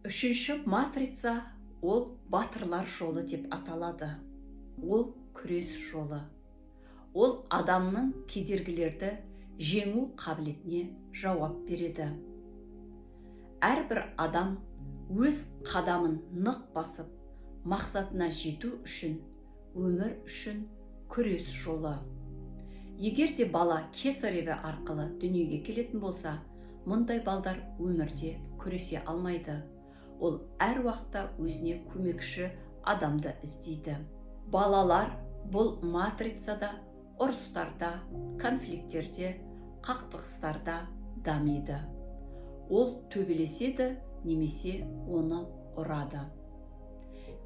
Үшінші матрица ол батырлар жолы деп аталады. Ол күрес жолы. Ол адамның кедергілерді жеңу қабілетіне жауап береді. Әрбір адам өз қадамын нық басып, мақсатына жету үшін, өмір үшін күрес жолы. Егер де бала кесарево арқылы дүниеге келетін болса, мұндай балдар өмірде күресе алмайды. Ол әр уақытта өзіне көмекші адамды іздейді. Балалар бұл матрицада ұрыстарда, конфликттерде, қақтығыстарда дамиды. Ол төбелеседі немесе оны ұрады.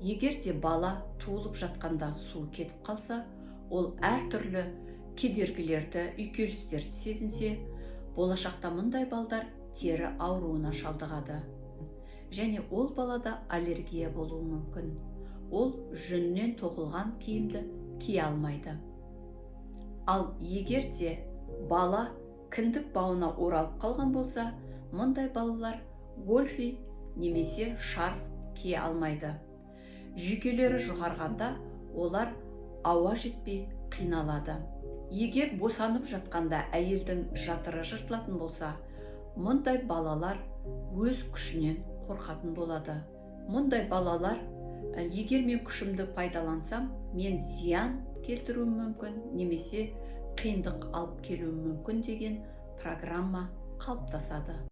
Егер де бала туылып жатқанда су кетіп қалса, ол әртүрлі кедергілерді, үйкелістерді сезінсе, болашақта мұндай балдар тері ауруына шалдығады. Және ол балада аллергия болуы мүмкін. Ол жүннен тоқылған киімді кие алмайды. Ал егер де бала кіндік бауына оралып қалған болса, мұндай балалар гольфи немесе шарф кие алмайды. Жүйкелері жұғарғанда олар ауа жетпей қиналады. Егер босанып жатқанда әйелдің жатыры жыртылатын болса, мұндай балалар өз күшінен қорқатын болады. Мұндай балалар, егер мен күшімді пайдалансам, мен зиян келтіруім мүмкін, немесе қиындық алып келуім мүмкін деген программа қалыптасады.